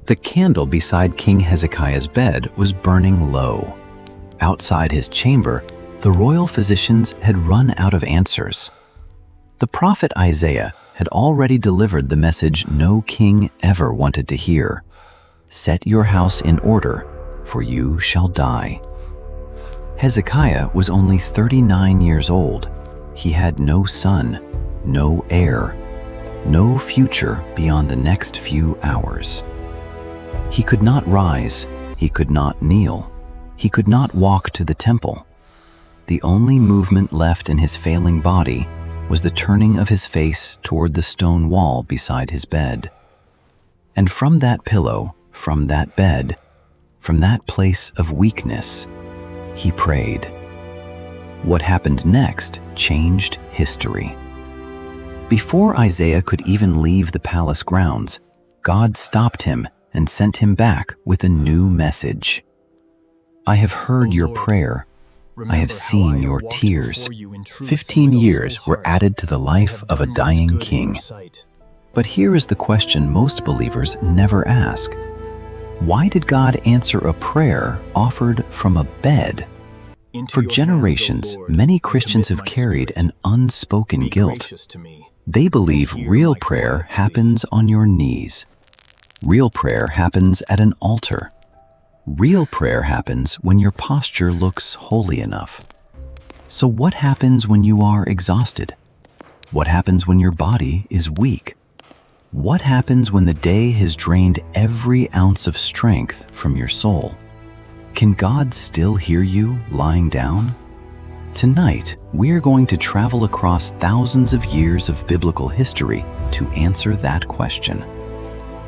The candle beside King Hezekiah's bed was burning low. Outside his chamber, the royal physicians had run out of answers. The prophet Isaiah had already delivered the message no king ever wanted to hear. Set your house in order, for you shall die. Hezekiah was only 39 years old. He had no son, no heir, no future beyond the next few hours. He could not rise, he could not kneel, he could not walk to the temple. The only movement left in his failing body was the turning of his face toward the stone wall beside his bed. And from that pillow, from that bed, from that place of weakness, he prayed. What happened next changed history. Before Isaiah could even leave the palace grounds, God stopped him and sent him back with a new message. I have heard your prayer. I have seen your tears. 15 years were added to the life of a dying king. But here is the question most believers never ask. Why did God answer a prayer offered from a bed? For generations, many Christians have carried an unspoken guilt. They believe real prayer happens on your knees. Real prayer happens at an altar. Real prayer happens when your posture looks holy enough. So what happens when you are exhausted? What happens when your body is weak? What happens when the day has drained every ounce of strength from your soul? Can God still hear you lying down? Tonight, we are going to travel across thousands of years of biblical history to answer that question.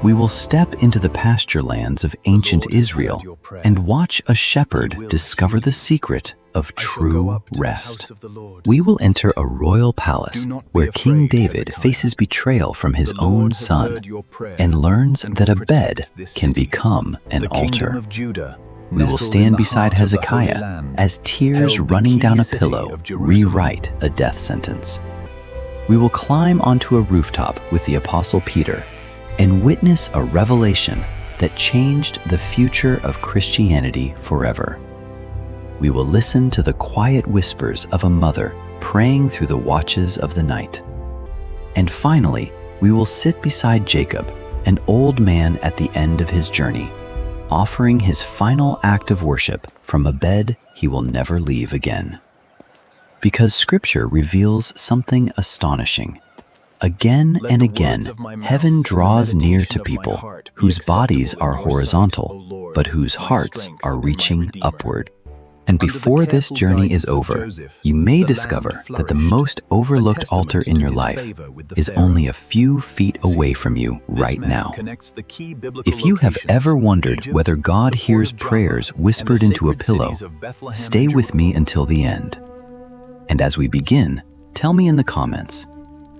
We will step into the pasture lands of ancient Israel and watch a shepherd discover the secret of true rest. We will enter a royal palace where King David faces betrayal from his own son and learns that a bed can become an altar. We will stand beside Hezekiah as tears running down a pillow rewrite a death sentence. We will climb onto a rooftop with the Apostle Peter and witness a revelation that changed the future of Christianity forever. We will listen to the quiet whispers of a mother praying through the watches of the night. And finally, we will sit beside Jacob, an old man at the end of his journey, offering his final act of worship from a bed he will never leave again. Because Scripture reveals something astonishing. Again and again, heaven draws near to people whose bodies are horizontal, but whose hearts are reaching upward. And before this journey is over, you may discover that the most overlooked altar in your life is only a few feet away from you right now. If you have ever wondered whether God hears prayers whispered into a pillow, stay with me until the end. And as we begin, tell me in the comments,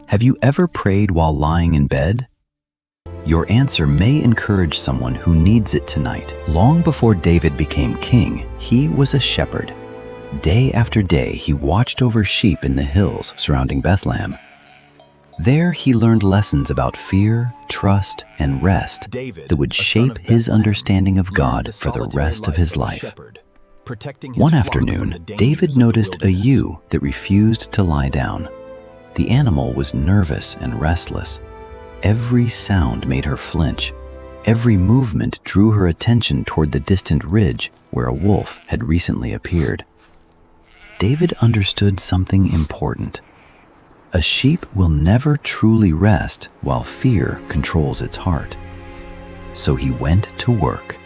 have you ever prayed while lying in bed? Your answer may encourage someone who needs it tonight. Long before David became king, he was a shepherd. Day after day, he watched over sheep in the hills surrounding Bethlehem. There, he learned lessons about fear, trust, and rest that would shape his understanding of God for the rest of his life. One afternoon, David noticed a ewe that refused to lie down. The animal was nervous and restless. Every sound made her flinch. Every movement drew her attention toward the distant ridge where a wolf had recently appeared. David understood something important. A sheep will never truly rest while fear controls its heart. So he went to work.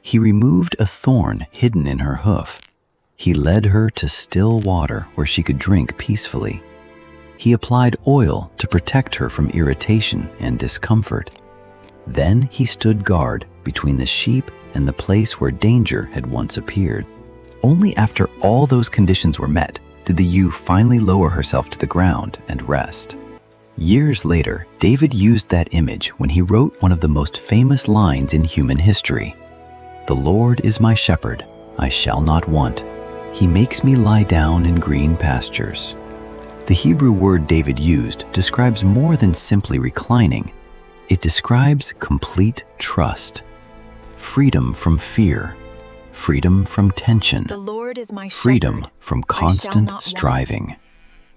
He removed a thorn hidden in her hoof. He led her to still water where she could drink peacefully. He applied oil to protect her from irritation and discomfort. Then he stood guard between the sheep and the place where danger had once appeared. Only after all those conditions were met did the ewe finally lower herself to the ground and rest. Years later, David used that image when he wrote one of the most famous lines in human history. "The Lord is my shepherd, I shall not want. He makes me lie down in green pastures." The Hebrew word David used describes more than simply reclining. It describes complete trust, freedom from fear, freedom from tension, The Lord is my freedom shepherd. from I shall constant not want. striving.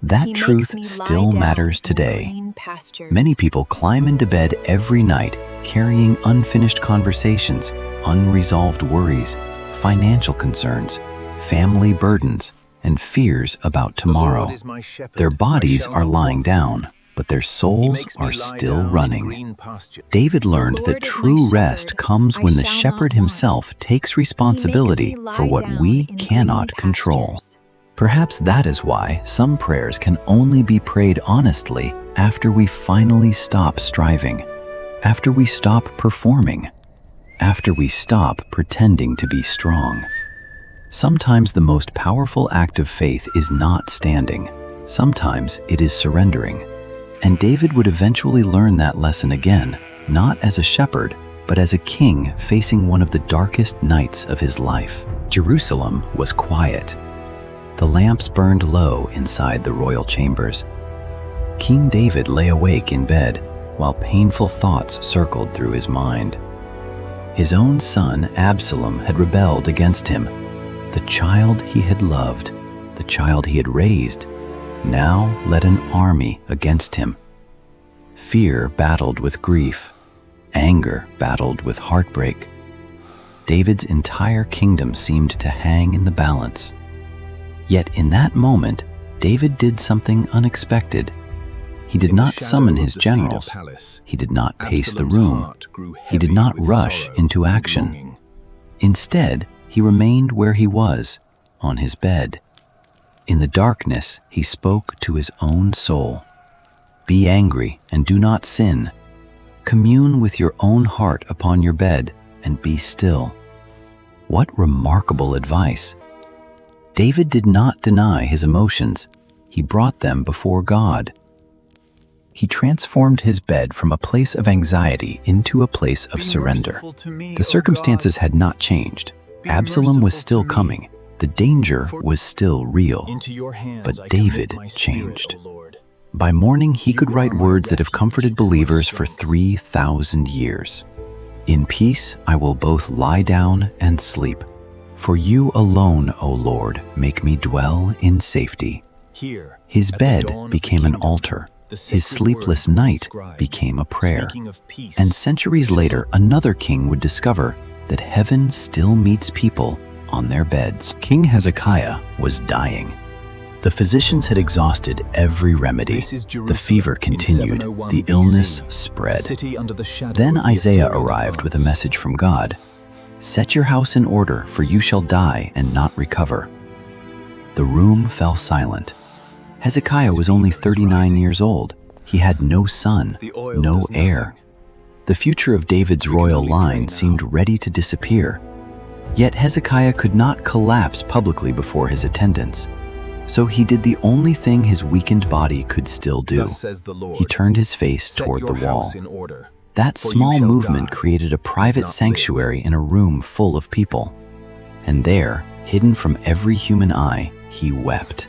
That He truth makes me lie still down matters in today. green pastures. Many people climb into bed every night carrying unfinished conversations, unresolved worries, financial concerns, family burdens, and fears about tomorrow. Their bodies are lying down, but their souls are still running. David learned The that Lord is true my rest shepherd. comes I when the shall not shepherd want. himself takes responsibility lie for what down we in cannot green control. pastures. Perhaps that is why some prayers can only be prayed honestly after we finally stop striving, after we stop performing, after we stop pretending to be strong. Sometimes the most powerful act of faith is not standing. Sometimes it is surrendering. And David would eventually learn that lesson again, not as a shepherd, but as a king facing one of the darkest nights of his life. Jerusalem was quiet. The lamps burned low inside the royal chambers. King David lay awake in bed while painful thoughts circled through his mind. His own son, Absalom, had rebelled against him. The child he had loved, the child he had raised, now led an army against him. Fear battled with grief. Anger battled with heartbreak. David's entire kingdom seemed to hang in the balance. Yet in that moment, David did something unexpected. He did not summon his generals. He did not pace the room. He did not rush into action. Instead, he remained where he was, on his bed. In the darkness, he spoke to his own soul. Be angry and do not sin. Commune with your own heart upon your bed and be still. What remarkable advice! David did not deny his emotions. He brought them before God. He transformed his bed from a place of anxiety into a place of surrender. The circumstances had not changed. Absalom was still coming. The danger was still real. But David changed. By morning, he could write words that have comforted believers for 3,000 years. In peace, I will both lie down and sleep. For you alone, O Lord, make me dwell in safety. His bed became an altar. His sleepless night became a prayer. And centuries later, another king would discover that heaven still meets people on their beds. King Hezekiah was dying. The physicians had exhausted every remedy. The fever continued. The illness spread. Then Isaiah arrived with a message from God. Set your house in order, for you shall die and not recover. The room fell silent. Hezekiah was only 39 years old. He had no son, no heir. The future of David's royal line seemed ready to disappear. Yet Hezekiah could not collapse publicly before his attendants. So he did the only thing his weakened body could still do. He turned his face toward the wall. That small movement created a private sanctuary in a room full of people. And there, hidden from every human eye, he wept.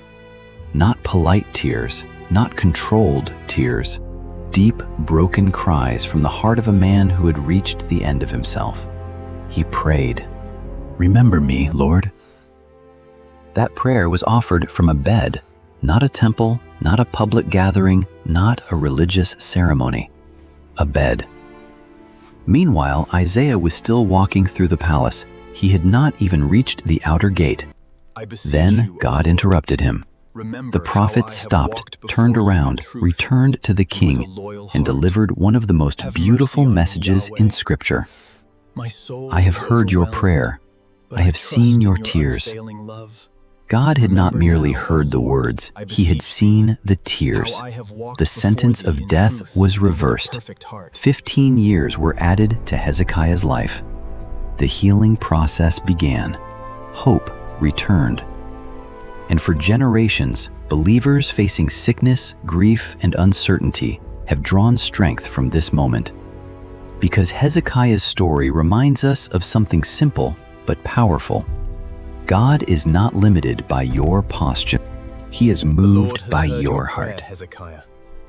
Not polite tears, not controlled tears. Deep, broken cries from the heart of a man who had reached the end of himself. He prayed, "Remember me, Lord." That prayer was offered from a bed, not a temple, not a public gathering, not a religious ceremony. A bed. Meanwhile, Isaiah was still walking through the palace. He had not even reached the outer gate. Then God interrupted him. The prophet stopped, turned around, returned to the king, and delivered one of the most beautiful messages in Scripture. I have heard your prayer. I have seen your tears. God had not merely heard the words, he had seen the tears. The sentence of death was reversed. 15 years were added to Hezekiah's life. The healing process began. Hope returned. And for generations, believers facing sickness, grief, and uncertainty have drawn strength from this moment. Because Hezekiah's story reminds us of something simple but powerful. God is not limited by your posture. He is moved by your heart.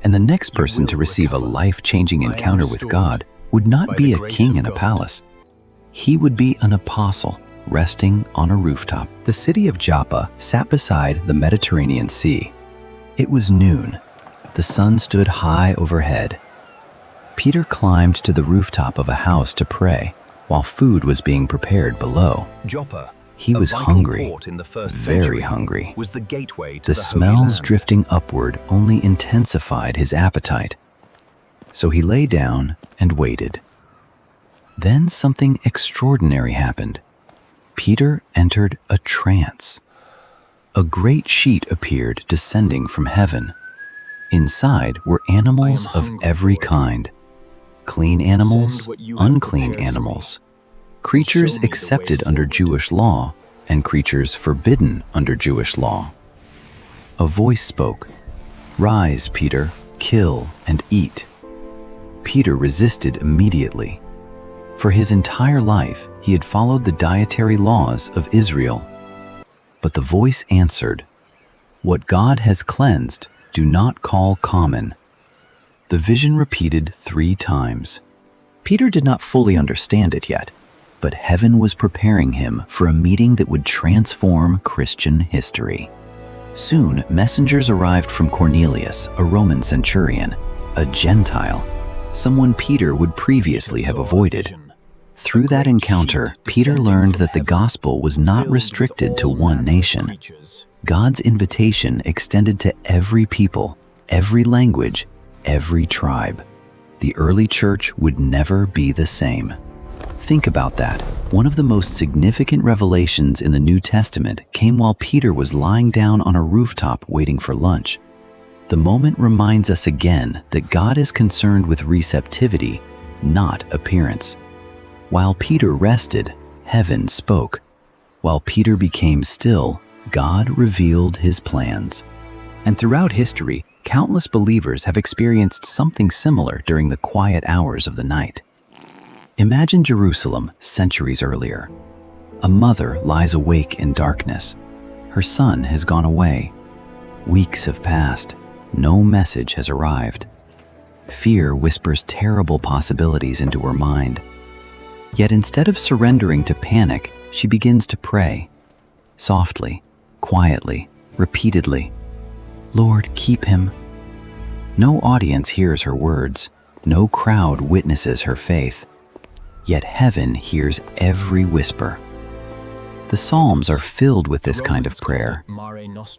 And the next person to receive a life-changing encounter with God would not be a king in a palace. He would be an apostle resting on a rooftop. The city of Joppa sat beside the Mediterranean Sea. It was noon. The sun stood high overhead. Peter climbed to the rooftop of a house to pray while food was being prepared below. Joppa, He was hungry, very hungry. was the gateway to The smells drifting upward only intensified his appetite. So he lay down and waited. Then something extraordinary happened. Peter entered a trance. A great sheet appeared descending from heaven. Inside were animals of every kind. Clean animals, unclean animals. Creatures accepted under Jewish law and creatures forbidden under Jewish law. A voice spoke, "Rise, Peter, kill and eat." Peter resisted immediately. For his entire life, he had followed the dietary laws of Israel. But the voice answered, "What God has cleansed, do not call common." The vision repeated 3 times. Peter did not fully understand it yet, but heaven was preparing him for a meeting that would transform Christian history. Soon, messengers arrived from Cornelius, a Roman centurion, a Gentile, someone Peter would previously have avoided. Through that encounter, Peter learned that the gospel was not restricted to one nation. God's invitation extended to every people, every language, every tribe. The early church would never be the same. Think about that. One of the most significant revelations in the New Testament came while Peter was lying down on a rooftop waiting for lunch. The moment reminds us again that God is concerned with receptivity, not appearance. While Peter rested, heaven spoke. While Peter became still, God revealed his plans. And throughout history, countless believers have experienced something similar during the quiet hours of the night. Imagine Jerusalem centuries earlier. A mother lies awake in darkness. Her son has gone away. Weeks have passed. No message has arrived. Fear whispers terrible possibilities into her mind. Yet instead of surrendering to panic, she begins to pray. Softly, quietly, repeatedly. "Lord, keep him." No audience hears her words. No crowd witnesses her faith. Yet heaven hears every whisper. The Psalms are filled with this kind of prayer.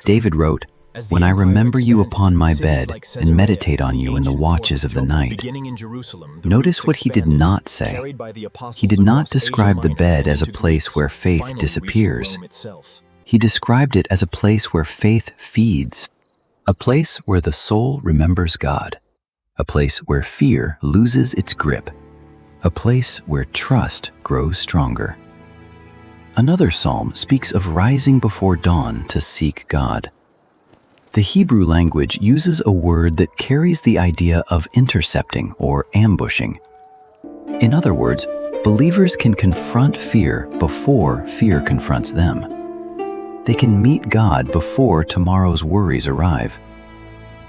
David wrote, "When I remember you upon my bed and meditate on you in the watches of the night." Notice what he did not say. He did not describe the bed as a place where faith disappears. He described it as a place where faith feeds, a place where the soul remembers God, a place where fear loses its grip, a place where trust grows stronger. Another psalm speaks of rising before dawn to seek God. The Hebrew language uses a word that carries the idea of intercepting or ambushing. In other words, believers can confront fear before fear confronts them. They can meet God before tomorrow's worries arrive.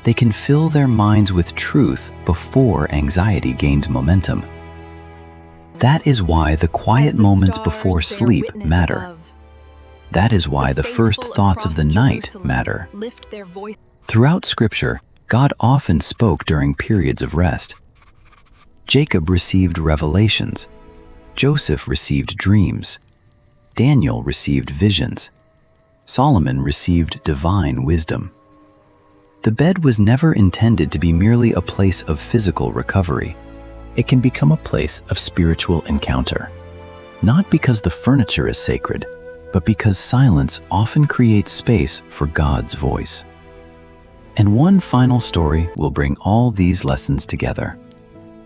They can fill their minds with truth before anxiety gains momentum. That is why the quiet moments before sleep matter. That is why the first thoughts of the night matter. Throughout Scripture, God often spoke during periods of rest. Jacob received revelations. Joseph received dreams. Daniel received visions. Solomon received divine wisdom. The bed was never intended to be merely a place of physical recovery. It can become a place of spiritual encounter. Not because the furniture is sacred, but because silence often creates space for God's voice. And one final story will bring all these lessons together.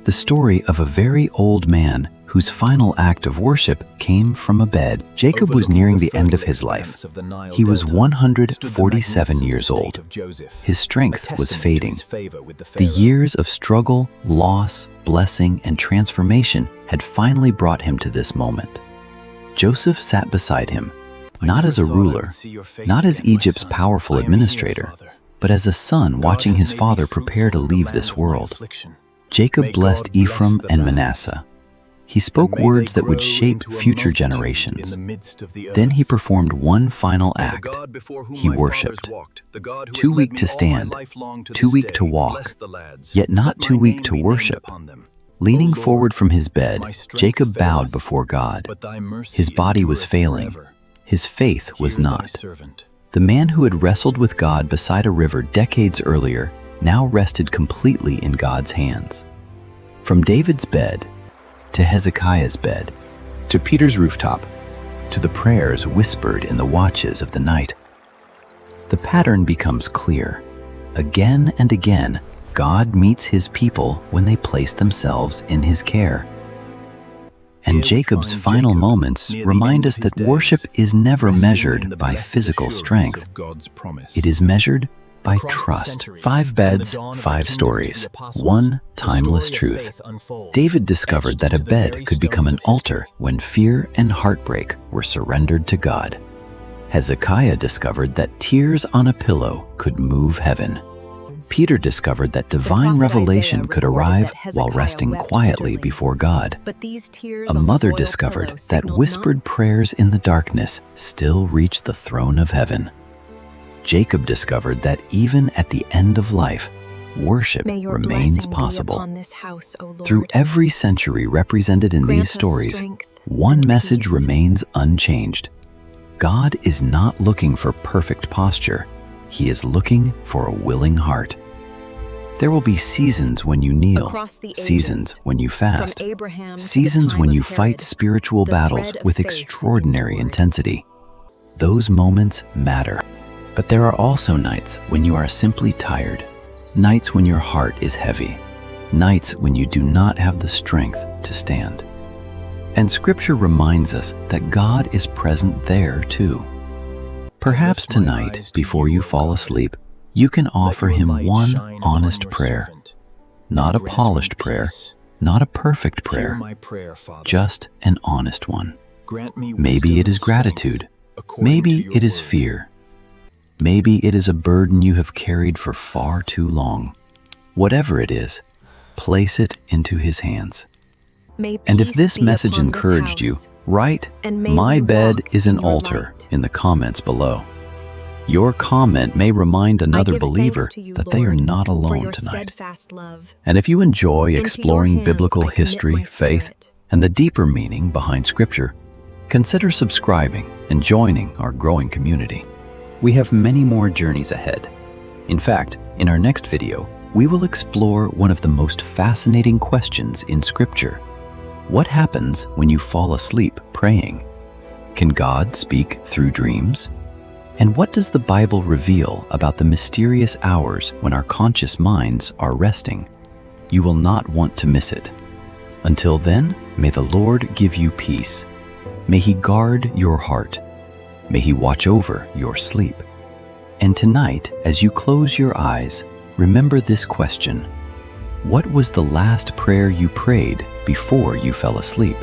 The story of a very old man whose final act of worship came from a bed. Jacob was nearing the end of his life. He was 147 years old. His strength was fading. The years of struggle, loss, blessing, and transformation had finally brought him to this moment. Joseph sat beside him, not as a ruler, not as Egypt's powerful administrator, but as a son watching his father prepare to leave this world. Jacob blessed Ephraim and Manasseh. He spoke words that would shape future generations. Then he performed one final act. He worshipped. Too weak to stand, too weak to walk, yet not too weak to worship. Leaning forward from his bed, Jacob bowed before God. His body was failing. His faith was not. The man who had wrestled with God beside a river decades earlier now rested completely in God's hands. From David's bed, to Hezekiah's bed, to Peter's rooftop, to the prayers whispered in the watches of the night, the pattern becomes clear. Again and again, God meets his people when they place themselves in his care. And Jacob's final moments remind us that worship is never measured by physical strength. It is measured by trust. 5 beds, 5 stories, 1 timeless truth. David discovered that a bed could become an altar when fear and heartbreak were surrendered to God. Hezekiah discovered that tears on a pillow could move heaven. Peter discovered that divine revelation could arrive while resting quietly before God. A mother discovered that whispered prayers in the darkness still reach the throne of heaven. Jacob discovered that even at the end of life, worship remains possible. Through every century represented in these stories, one message remains unchanged. God is not looking for perfect posture. He is looking for a willing heart. There will be seasons when you kneel, seasons when you fast, seasons when you fight spiritual battles with extraordinary intensity. Those moments matter. But there are also nights when you are simply tired, nights when your heart is heavy, nights when you do not have the strength to stand. And Scripture reminds us that God is present there too. Perhaps tonight, before you fall asleep, you can offer him one honest prayer. Not a polished prayer, not a perfect prayer, just an honest one. Maybe it is gratitude. Maybe it is fear. Maybe it is a burden you have carried for far too long. Whatever it is, place it into his hands. And if this message encouraged you, write, "My bed is an altar," in the comments below. Your comment may remind another believer that they are not alone tonight. And if you enjoy exploring biblical history, faith, and the deeper meaning behind Scripture, consider subscribing and joining our growing community. We have many more journeys ahead. In fact, in our next video, we will explore one of the most fascinating questions in Scripture. What happens when you fall asleep praying? Can God speak through dreams? And what does the Bible reveal about the mysterious hours when our conscious minds are resting? You will not want to miss it. Until then, may the Lord give you peace. May He guard your heart. May He watch over your sleep. And tonight, as you close your eyes, remember this question. What was the last prayer you prayed before you fell asleep?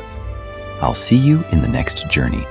I'll see you in the next journey.